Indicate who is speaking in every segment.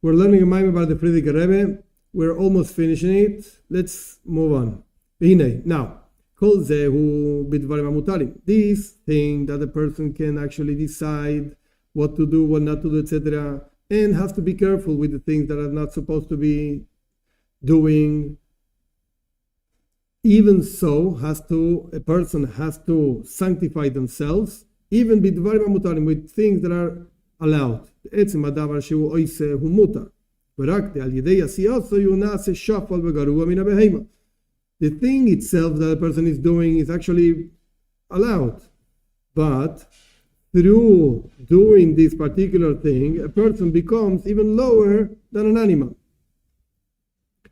Speaker 1: We're learning a Maimon about the Frierdiker Rebbe. We're almost finishing it. Let's move on. Now, this thing that the person can actually decide what to do, what not to do, etc., and has to be careful with the things that are not supposed to be doing. Even so, a person has to sanctify themselves, even with things that are allowed. The thing itself that a person is doing is actually allowed, but through doing this particular thing, a person becomes even lower than an animal.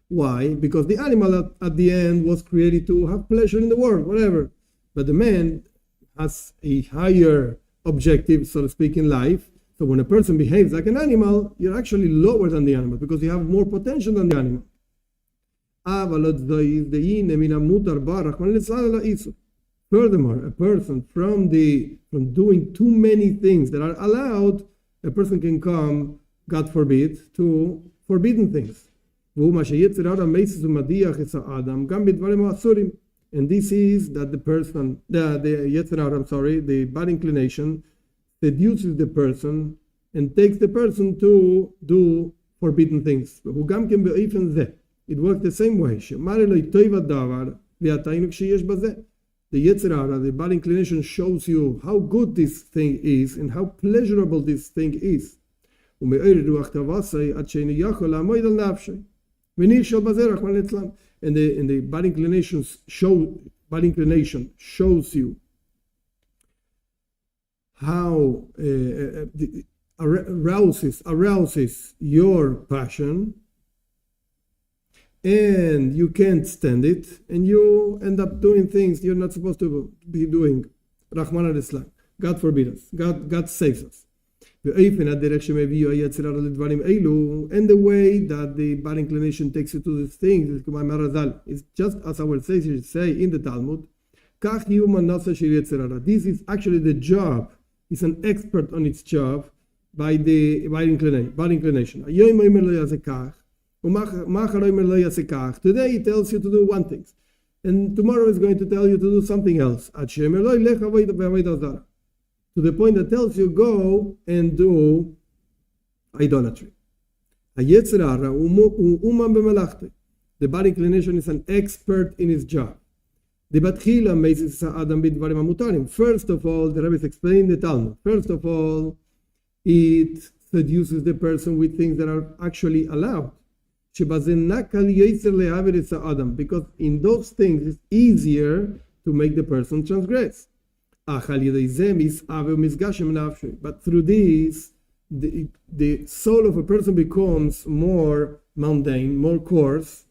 Speaker 1: Why? Because the animal at the end was created to have pleasure in the world, whatever. But the man has a higher objective, so to speak, in life. So when a person behaves like an animal, you're actually lower than the animal because you have more potential than the animal. Furthermore, a person from doing too many things that are allowed, a person can come, God forbid, to forbidden things. And this is that the person, the bad inclination, seduces the person and takes the person to do forbidden things. It works the same way. The Yetzer Hara, the bad inclination, shows you how good this thing is and how pleasurable this thing is. And the bad inclination shows you how arouses your passion, and you can't stand it, and you end up doing things you're not supposed to be doing. Rahman al-Islam. God forbid us. God saves us. And the way that the bad inclination takes you to these things is just as our sages say in the Talmud. This is actually the job. It's an expert on its job by the bad inclination. Today he tells you to do one thing, and tomorrow he's going to tell you to do something else. To the point that tells you go and do idolatry. The bad inclination is an expert in his job. First of all, the Rebbe is explaining the Talmud. First of all, it seduces the person with things that are actually allowed. Because in those things it's easier to make the person transgress. But through this, the soul of a person becomes more mundane, more coarse.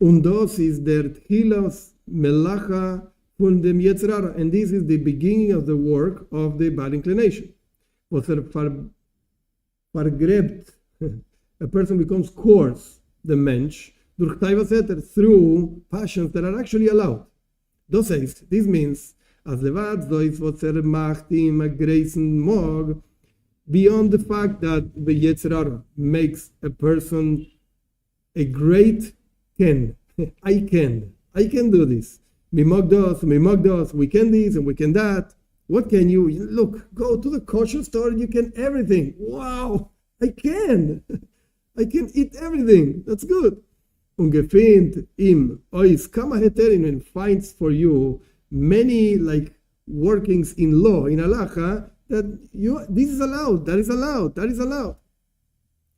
Speaker 1: And this is the beginning of the work of the bad inclination. A person becomes coarse, the mensch, through passions that are actually allowed. This means, as levad zois was macht ihm a greisen mog, beyond the fact that the Yetzer Hara makes a person a great ken. I can do this. We can this and we can that. What can you? Look, go to the kosher store and you can everything. Wow, I can eat everything. That's good. Finds for you many like workings in law, in halacha, that this is allowed, that is allowed.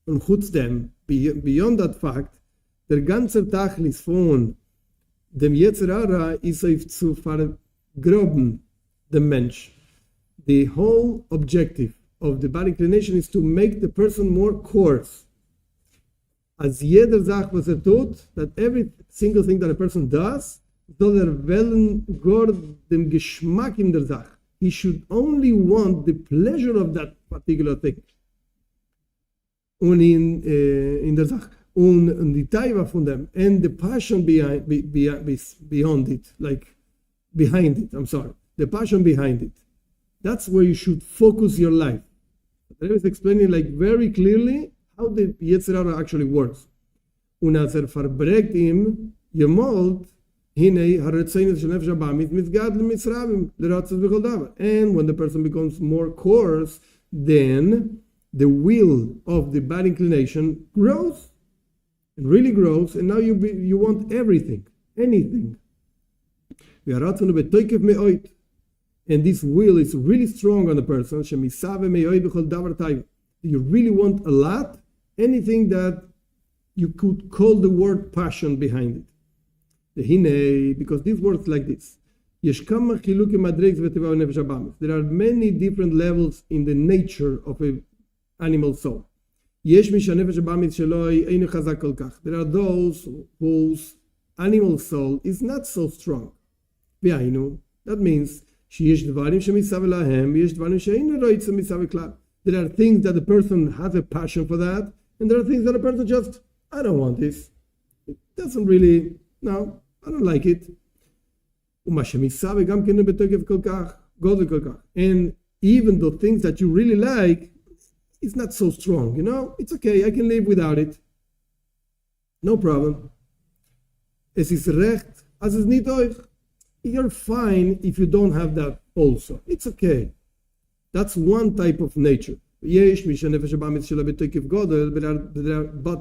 Speaker 1: Und them beyond that fact, der ganze Tachlis von dem Yetzer Hara ist zu vergroben the Mensch. The whole objective of the bad inclination is to make the person more coarse. As jeder Sach, was tut, that every single thing that a person does, soll wellen gor dem Geschmack in der Sach. He should only want the pleasure of that particular thing. Und in der Sach. Und die Taiva von dem, and the passion beyond it, the passion behind it. That's where you should focus your life. I was explaining like very clearly how the Yetzer Hara actually works. Und als verbreckt ihm, gemolt, hinei haretzeines shel nefesh habamit mitgad lemisravim leratzos b'chol davar. And when the person becomes more coarse, then the will of the bad inclination grows, and really grows, and now you want everything, anything. And this will is really strong on the person. You really want a lot, anything that you could call the word passion behind it. Because this works like this. There are many different levels in the nature of an animal soul. There are those whose animal soul is not so strong. That means there are things that the person has a passion for that, and there are things that the person just, I don't want this. It doesn't really, no, I don't like it. And even the things that you really like, it's not so strong, it's okay, I can live without it. No problem. Es ist recht, als es nicht euch. You're fine if you don't have that also. It's okay. That's one type of nature. But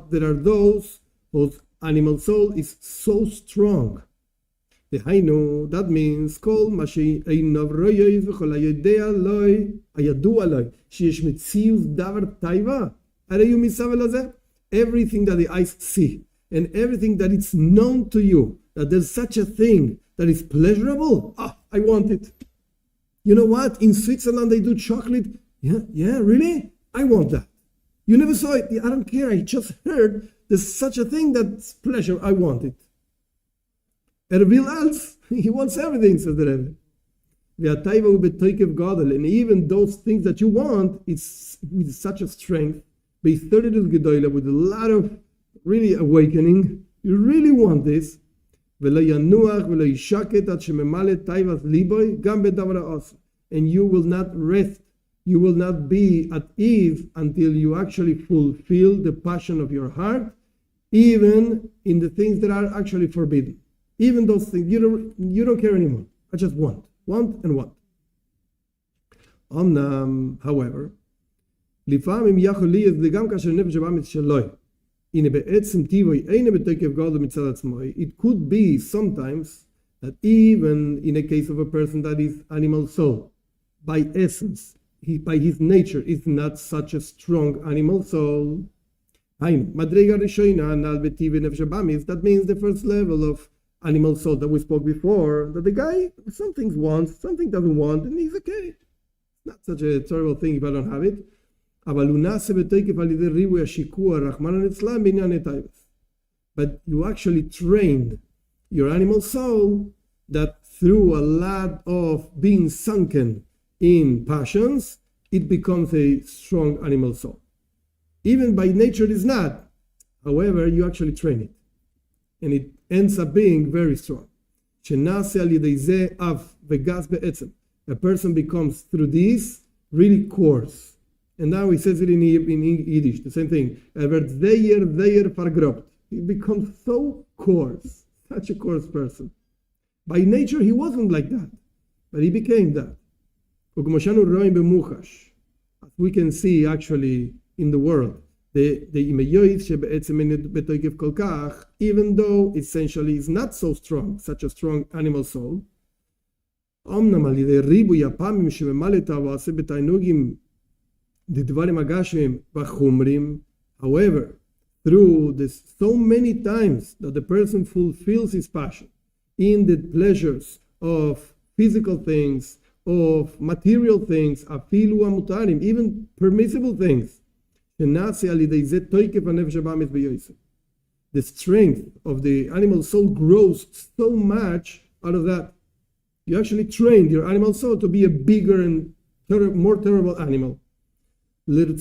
Speaker 1: there are those whose animal soul is so strong. That means everything that the eyes see and everything that is known to you, that there's such a thing that is pleasurable, I want it. You know what? In Switzerland they do chocolate. Yeah, really? I want that. You never saw it. I don't care. I just heard there's such a thing that's pleasure. I want it. Will else. He wants everything, says the Rebbe. And even those things that you want, it's with such a strength, with a lot of really awakening. You really want this. And you will not rest, you will not be at ease until you actually fulfill the passion of your heart, even in the things that are actually forbidden. Even those things, you don't care anymore. I just want. However, it could be sometimes that even in a case of a person that is animal soul, by essence, by his nature, is not such a strong animal soul. That means the first level of animal soul that we spoke before, that the guy, some things wants, something doesn't want, and he's okay. It's not such a terrible thing if I don't have it. But you actually train your animal soul that through a lot of being sunken in passions, it becomes a strong animal soul. Even by nature it is not. However, you actually train it. And it ends up being very strong. A person becomes through this really coarse. And now he says it in Yiddish, the same thing. He becomes so coarse, such a coarse person. By nature, he wasn't like that, but he became that. As we can see actually in the world, even though essentially is not so strong, such a strong animal soul, however, through this so many times that the person fulfills his passion in the pleasures of physical things, of material things, even permissible things, the strength of the animal soul grows so much out of that. You actually trained your animal soul to be a bigger and more terrible animal. To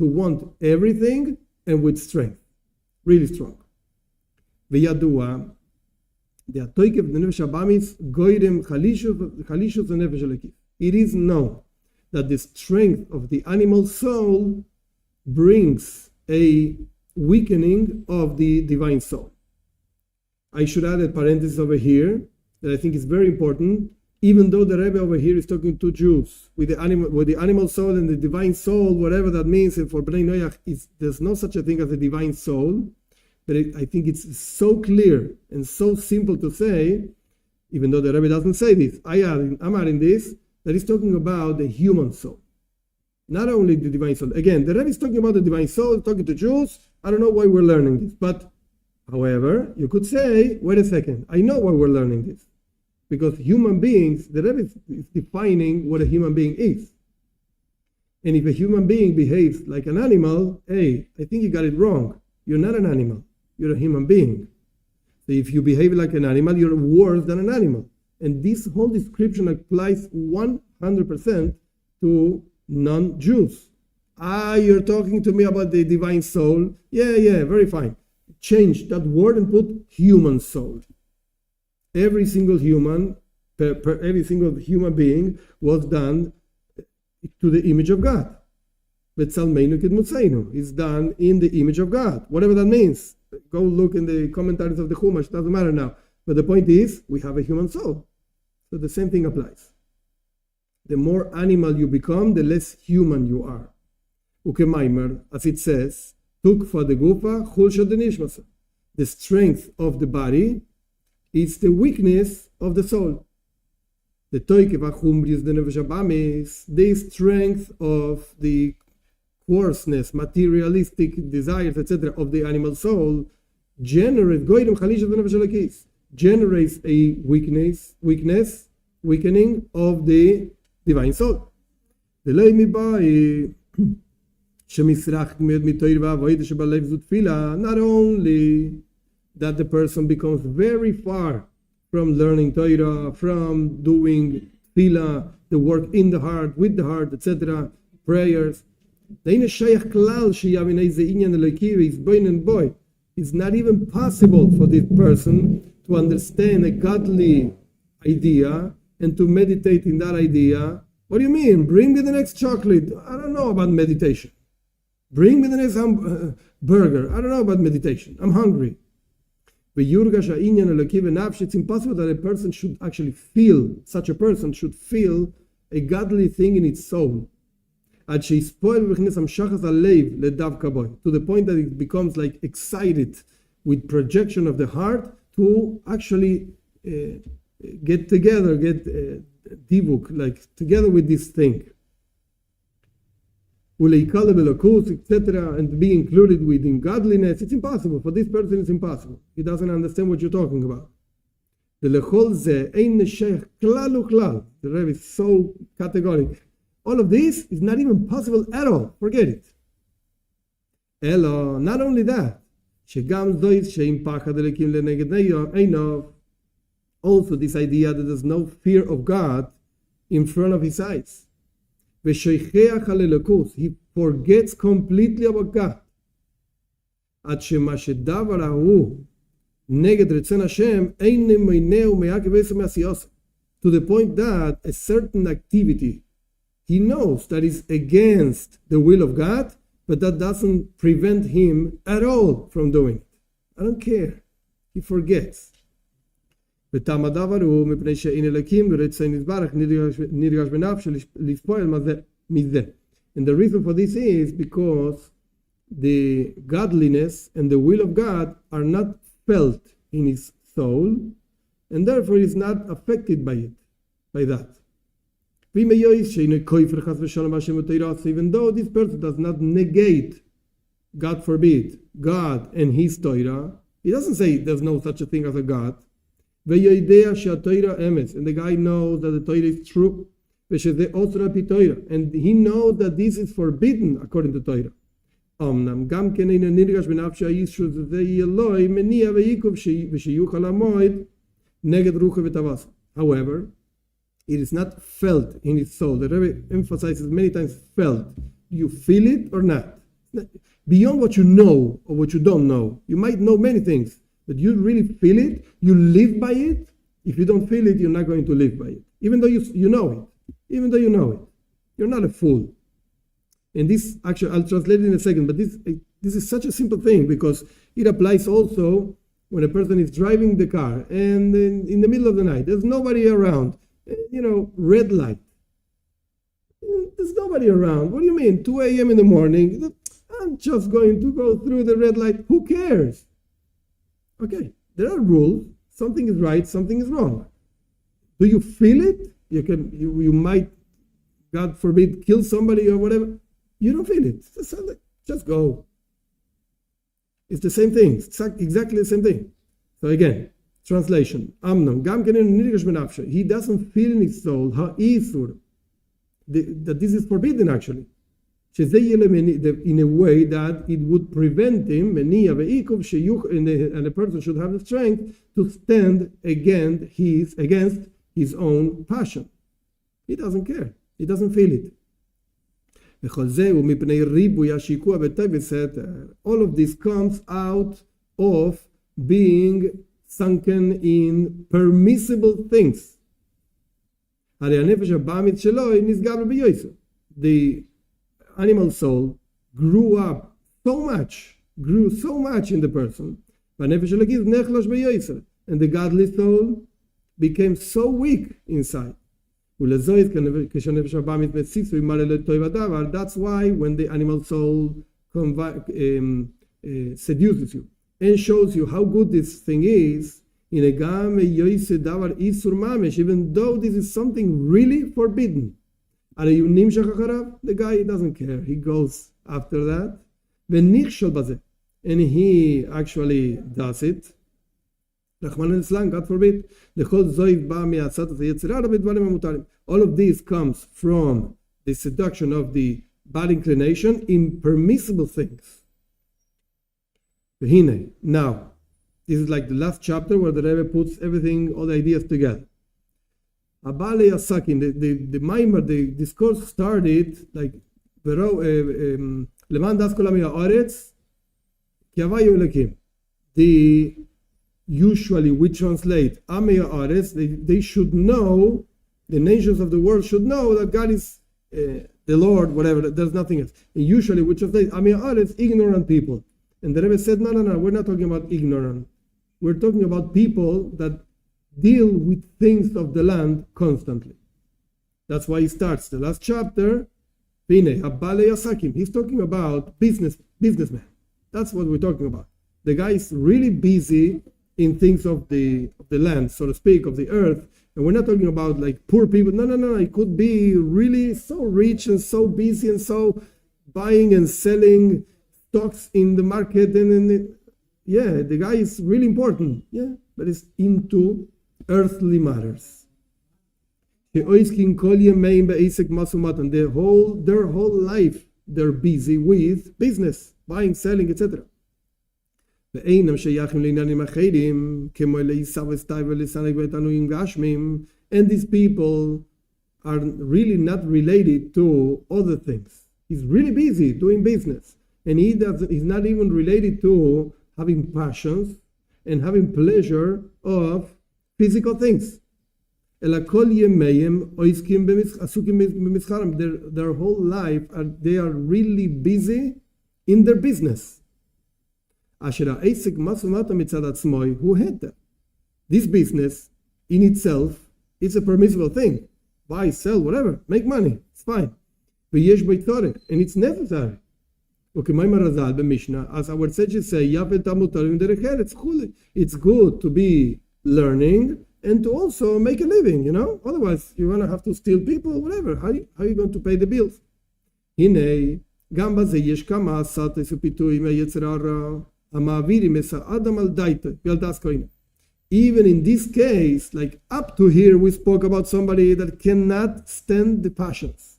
Speaker 1: want everything and with strength, really strong. It is known that the strength of the animal soul brings a weakening of the divine soul. I should add a parenthesis over here that I think is very important. Even though the Rebbe over here is talking to Jews with the animal soul and the divine soul, whatever that means, and for Bnei Noach, there's no such a thing as a divine soul. But I think it's so clear and so simple to say, even though the Rebbe doesn't say this, I'm adding this, that he's talking about the human soul, not only the divine soul. Again, the Rebbe is talking about the divine soul, talking to Jews. I don't know why we're learning this, but however, you could say, wait a second, I know why we're learning this. Because human beings, the Rebbe is defining what a human being is. And if a human being behaves like an animal, hey, I think you got it wrong. You're not an animal. You're a human being. So if you behave like an animal, you're worse than an animal. And this whole description applies 100% to non-Jews. You're talking to me about the divine soul. Yeah, very fine. Change that word and put human soul. Every single human, every single human being was done to the image of God. Is done in the image of God. Whatever that means. Go look in the commentaries of the Chumash. Doesn't matter now. But the point is, we have a human soul. So the same thing applies. The more animal you become, the less human you are. Ukemaimer, as it says, Tuk for the gufa, chulsha de nishmasa. The strength of the body is the weakness of the soul. The strength of the coarseness, materialistic desires, etc., of the animal soul generates a weakening of the divine soul. Not only that the person becomes very far from learning Torah, from doing tefillah, the work in the heart, with the heart, etc., prayers. It's not even possible for this person to understand a godly idea and to meditate in that idea. What do you mean? Bring me the next chocolate. I don't know about meditation. Bring me the next burger. I don't know about meditation. I'm hungry. It's impossible that a person should actually feel, such a person should feel a godly thing in its soul. To the point that it becomes like excited with projection of the heart to actually get together, divuk, like together with this thing. Etc., and be included within godliness. It's impossible. For this person, it's impossible. He doesn't understand what you're talking about. The Rebbe is so categorical. All of this is not even possible at all. Forget it. Not only that, also this idea that there's no fear of God in front of his eyes. He forgets completely about God. To the point that a certain activity he knows that is against the will of God, but that doesn't prevent him at all from doing it. I don't care. He forgets. And the reason for this is because the godliness and the will of God are not felt in his soul, and therefore is not affected by it, by that. Even though this person does not negate, God forbid, God and his Torah, he doesn't say there's no such a thing as a God. And the guy knows that the Torah is true. And he knows that this is forbidden according to Torah. However, it is not felt in his soul. The Rebbe emphasizes many times felt. You feel it or not. Beyond what you know or what you don't know. You might know many things, but you really feel it, you live by it. If you don't feel it, you're not going to live by it. Even though you know it. Even though you know it. You're not a fool. And this, actually, I'll translate it in a second, but this is such a simple thing because it applies also when a person is driving the car and in the middle of the night, there's nobody around, red light. There's nobody around. What do you mean? 2 a.m. in the morning, I'm just going to go through the red light. Who cares? Okay, there are rules. Something is right, something is wrong. Do you feel it? You might, God forbid, kill somebody or whatever. You don't feel it. Just go. It's the same thing. It's exactly the same thing. So again, translation. Amnon, he doesn't feel in his soul that this is forbidden actually. In a way that it would prevent him, and a person should have the strength to stand against his own passion. He doesn't care. He doesn't feel it. All of this comes out of being sunken in permissible things. The animal soul grew so much in the person, and the godly soul became so weak inside. That's why when the animal soul seduces you and shows you how good this thing is, even though this is something really forbidden, the guy doesn't care. He goes after that. And he actually does it. God forbid. All of this comes from the seduction of the bad inclination in permissible things. Now, this is like the last chapter where the Rebbe puts everything, all the ideas together. The Maimer, the discourse started like usually we translate they should know, the nations of the world should know that God is the Lord, whatever, there's nothing else. And usually we translate ignorant people. And the Rebbe said, no, we're not talking about ignorant. We're talking about people that deal with things of the land constantly. That's why he starts the last chapter. He's talking about businessmen. That's what we're talking about. The guy is really busy in things of the land, so to speak, of the earth. And we're not talking about like poor people. No. It could be really so rich and so busy and so buying and selling stocks in the market. The guy is really important. Yeah, but it's into earthly matters. Their whole life they're busy with business, buying, selling, etc. And these people are really not related to other things. He's really busy doing business, and he's not even related to having passions and having pleasure of physical things. Their whole life they are really busy in their business. Who had that? This business in itself is a permissible thing. Buy, sell, whatever, make money. It's fine. And it's necessary. As our sages say, it's good to be learning and to also make a living, Otherwise, you're going to have to steal people, whatever. How are you going to pay the bills? Even in this case, like up to here, we spoke about somebody that cannot stand the passions.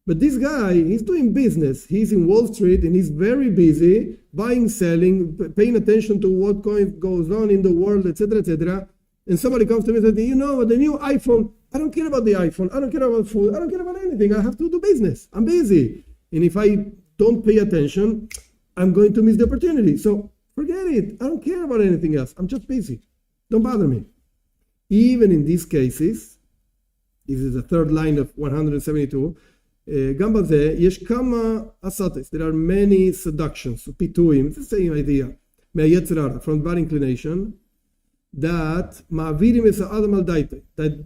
Speaker 1: But this guy, he's doing business. He's in Wall Street and he's very busy buying, selling, paying attention to what goes on in the world, etc., etc. And somebody comes to me and says, the new iPhone, I don't care about the iPhone. I don't care about food. I don't care about anything. I have to do business. I'm busy. And if I don't pay attention, I'm going to miss the opportunity. So forget it. I don't care about anything else. I'm just busy. Don't bother me. Even in these cases, this is the third line of 172, גם בזה יש כמה הסוטס. There are many seductions, פיתויים, it's the same idea, מהיצר הרע, from bad inclination, that מעבירים את האדם על דייטה, that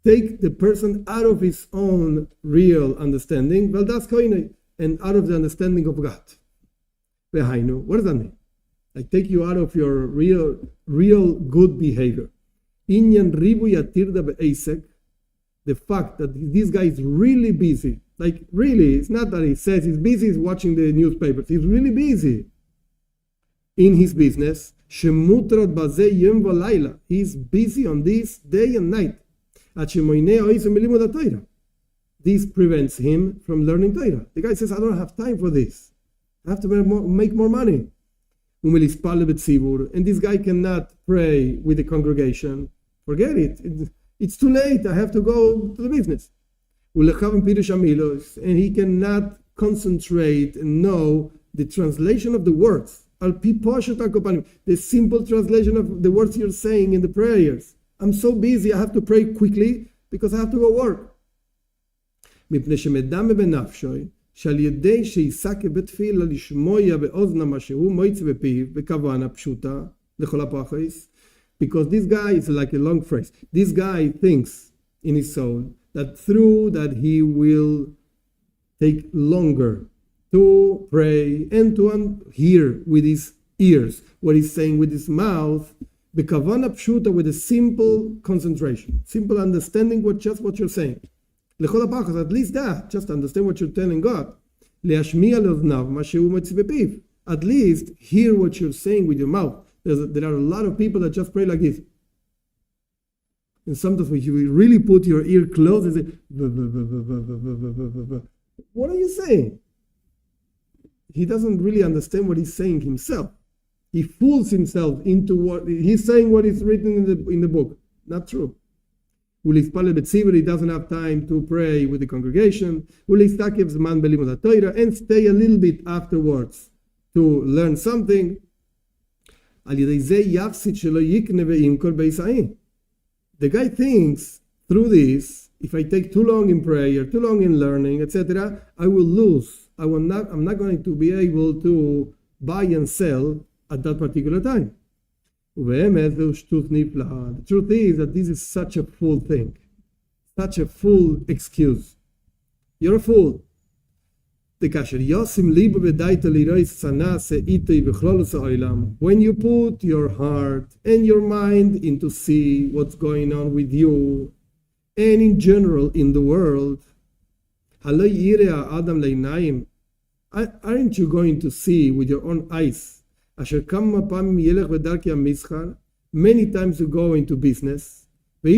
Speaker 1: take the person out of his own real understanding, well, that's koine, and out of the understanding of God. V'hainu, what does that mean? Like take you out of your real good behavior. Inyan ribu yatirda be'esek, the fact that this guy is really busy, like really, it's not that he says he's busy, he's watching the newspapers, he's really busy in his business. Shemutrot bazeh yom v'layla, he's busy on this day and night. This prevents him from learning Torah. The guy says, I don't have time for this. I have to make more money. And this guy cannot pray with the congregation. Forget it. It's too late. I have to go to the business. And he cannot concentrate and know the translation of the words. The simple translation of the words you're saying in the prayers. I'm so busy, I have to pray quickly because I have to go work. שעל ידי שיסקה בתפילה לשמוע באוזנה מה שהוא מויץ בפיו בכוונה פשוטה לכל הפחס, because this guy is like a long phrase. This guy thinks in his soul that through that he will take longer to pray and to hear with his ears what he's saying with his mouth, בכוונה פשוטה, with a simple concentration, simple understanding what you're saying. לכל הפחד, at least that, just understand what you're telling God. להשמיע לאוזניו מה שהוא מוציא בפיו. At least hear what you're saying with your mouth. There are a lot of people that just pray like this. And sometimes when you really put your ear close and say, what are you saying? He doesn't really understand what he's saying himself. He fools himself into what he's saying, what is written in the book. Not true. He doesn't have time to pray with the congregation. And stay a little bit afterwards to learn something. The guy thinks through this, if I take too long in prayer, too long in learning, etc., I will lose. I'm not going to be able to buy and sell at that particular time. The truth is that this is such a fool thing, such a fool excuse. You're a fool. When you put your heart and your mind into see what's going on with you and in general in the world, aren't you going to see with your own eyes? Many times you go into business, and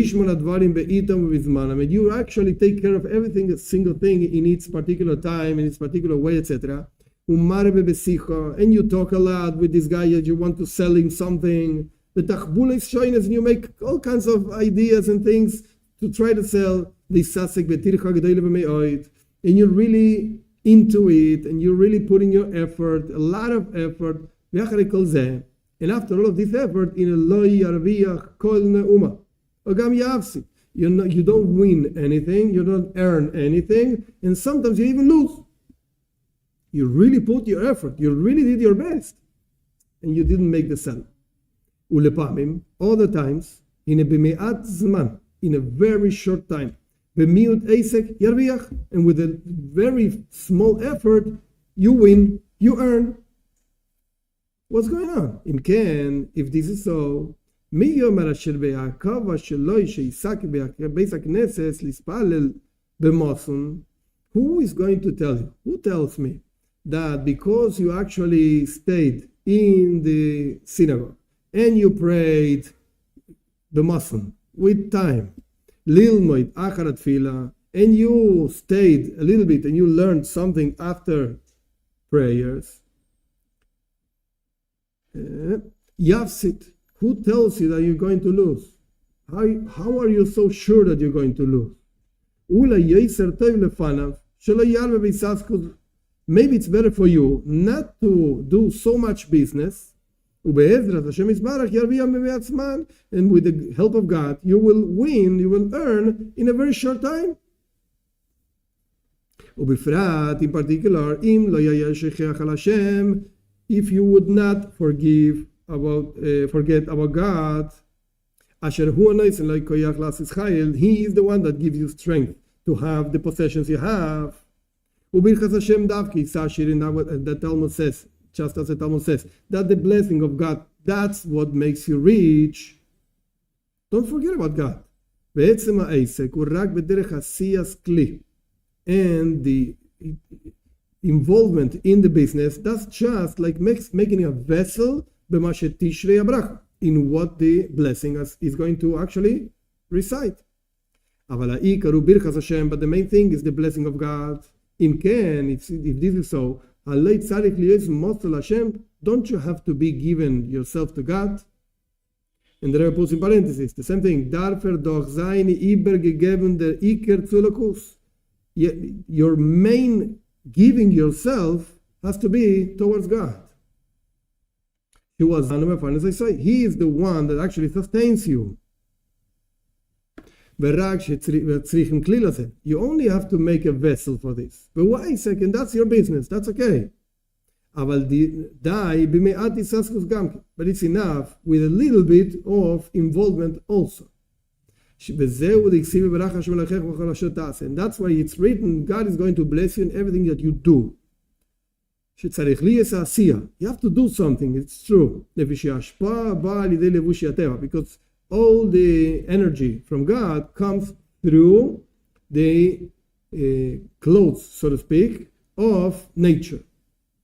Speaker 1: you actually take care of everything, a single thing in its particular time, in its particular way, etc. And you talk a lot with this guy that you want to sell him something. And you make all kinds of ideas and things to try to sell. And you're really into it, and you're really putting your effort, a lot of effort. And after all of this effort, you don't win anything, you don't earn anything, and sometimes you even lose. You really put your effort, you really did your best, and you didn't make the sell. All the times, in a very short time, and with a very small effort, you win, you earn. What's going on? If this is so, who is going to tell you? Who tells me that because you actually stayed in the synagogue and you prayed b'mason with time, lilmoid acharat tefillah, and you stayed a little bit and you learned something after prayers, Yafsit, who tells you that you're going to lose? How are you so sure that you're going to lose? Maybe it's better for you not to do so much business, and with the help of God, you will win, you will earn in a very short time. Ubifrat, in particular, im lo yayashechach al Hashem, if you would not forget about God, Asher hu anoisen lo koyach lasis chayil, He is the one that gives you strength to have the possessions you have. Ubirchas Hashem davki, Sashirin, the Talmud says, just as the Talmud says, that the blessing of God, that's what makes you rich. Don't forget about God. And the involvement in the business, that's just like making a vessel in what the blessing is going to actually recite. But the main thing is the blessing of God. If this is so, don't you have to be given yourself to God? And the Rebbe puts in parentheses, the same thing. Your main giving yourself has to be towards God. He is the one that actually sustains you. You only have to make a vessel for this. But wait a second, that's your business, that's okay. But it's enough with a little bit of involvement also. And that's why it's written, God is going to bless you in everything that you do. You have to do something, it's true. Because all the energy from God comes through the clothes, so to speak, of nature.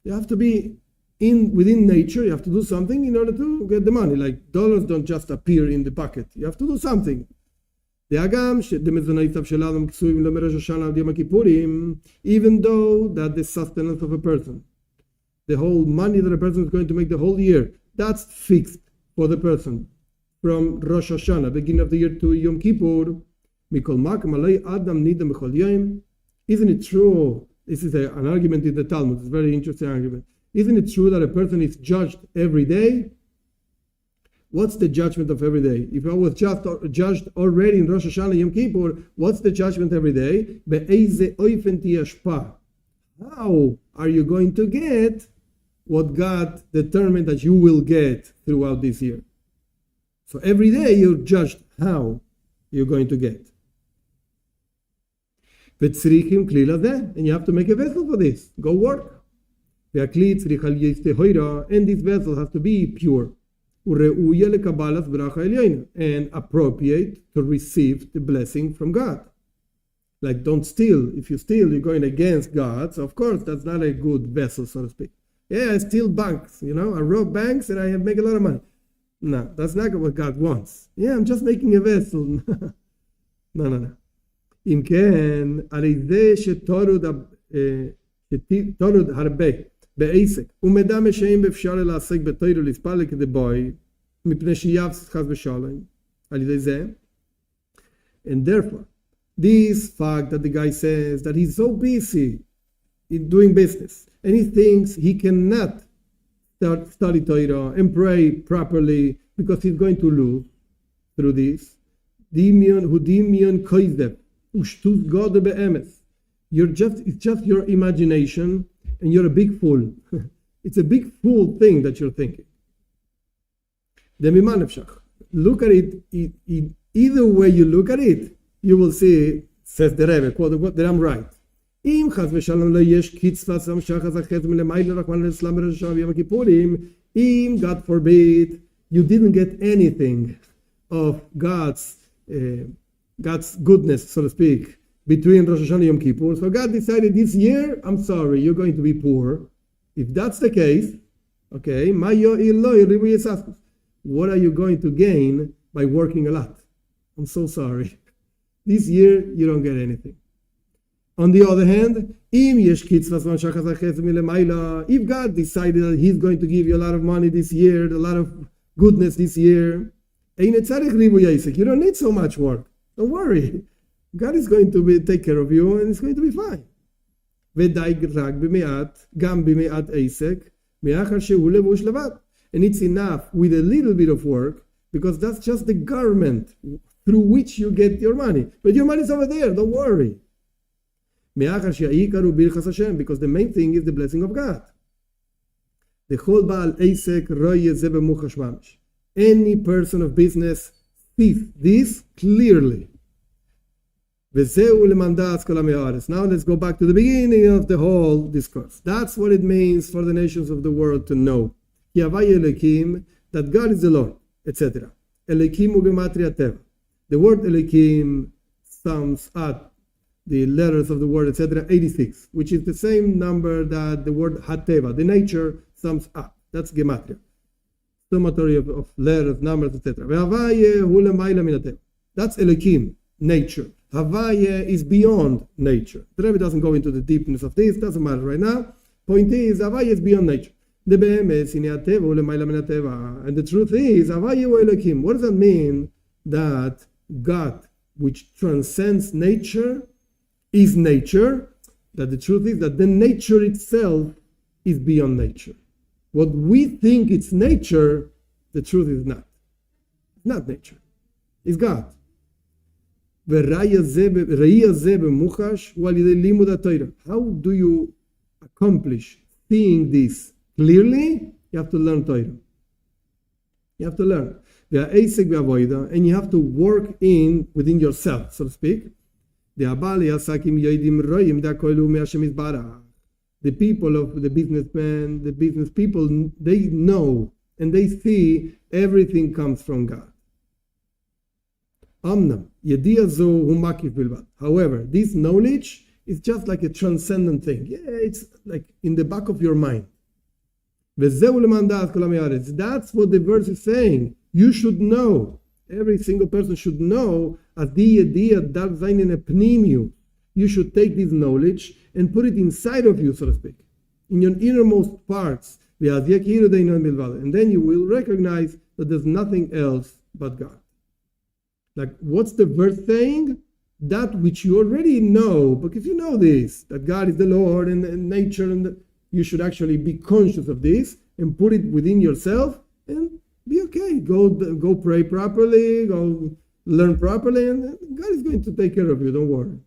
Speaker 1: You have to be within nature, you have to do something in order to get the money. Like dollars don't just appear in the pocket. You have to do something. Even though that the sustenance of a person, the whole money that a person is going to make the whole year, that's fixed for the person. From Rosh Hashanah, beginning of the year, to Yom Kippur, isn't it true? This is an argument in the Talmud. It's a very interesting argument. Isn't it true that a person is judged every day? What's the judgment of every day? If I was judged already in Rosh Hashanah, Yom Kippur, what's the judgment every day? How are you going to get what God determined that you will get throughout this year? So every day you're judged how you're going to get. And you have to make a vessel for this. Go work. And this vessel has to be pure and appropriate to receive the blessing from God. Like, don't steal. If you steal, you're going against God. So of course, that's not a good vessel, so to speak. Yeah, I steal banks, I rob banks and I make a lot of money. No, that's not what God wants. Yeah, I'm just making a vessel. No. אם כן, הרי זה שתורוד הרבה בעסק, ומדמה שאם אפשר לעסק בתוירו לספל כדבוי, מפני שיבס חס ושלום, על ידי זה. And therefore, this fact that the guy says that he's so busy in doing business, and he thinks he cannot study Torah and pray properly because he's going to lose through this. It's just your imagination, and you're a big fool. It's a big fool thing that you're thinking. Look at it, either way you look at it, you will see, says the Rebbe, quote, that I'm right. God forbid, you didn't get anything of God's goodness, so to speak, between Rosh Hashanah and Yom Kippur. So God decided this year, I'm sorry, you're going to be poor. If that's the case, okay, what are you going to gain by working a lot? I'm so sorry. This year, you don't get anything. On the other hand, if God decided that He's going to give you a lot of money this year, a lot of goodness this year, you don't need so much work. Don't worry. God is going to take care of you and it's going to be fine. And it's enough with a little bit of work, because that's just the garment through which you get your money. But your money is over there, don't worry. Because the main thing is the blessing of God. The whole Baal Eisek Roye Zebe Muchash Mamish. Any person of business sees this clearly. Now let's go back to the beginning of the whole discourse. That's what it means for the nations of the world to know. That God is the Lord, etc. The word Elokim sums up the letters of the word, etc., 86, which is the same number that the word Hateva, the nature, sums up. That's Gematria. Summatory of letters, numbers, etc. That's Elokim, nature. Havaya is beyond nature. The Rebbe doesn't go into the deepness of this, doesn't matter right now. Point is, Havaya is beyond nature. And the truth is, Havaya Elokim. What does that mean? That God, which transcends nature, is nature. That the truth is that the nature itself is beyond nature. What we think it's nature, the truth is not. It's not nature. It's God. How do you accomplish seeing this clearly? You have to learn Torah. You have to learn. And you have to work within yourself, so to speak. The people of the businessmen, the business people, they know and they see everything comes from God. However, this knowledge is just like a transcendent thing. Yeah, it's like in the back of your mind. That's what the verse is saying. You should know. Every single person should know. You should take this knowledge and put it inside of you, so to speak, in your innermost parts. And then you will recognize that there's nothing else but God. Like, what's the verse saying? That which you already know, because you know this, that God is the Lord and nature, and you should actually be conscious of this and put it within yourself and be okay. Go pray properly, go learn properly, and God is going to take care of you, don't worry.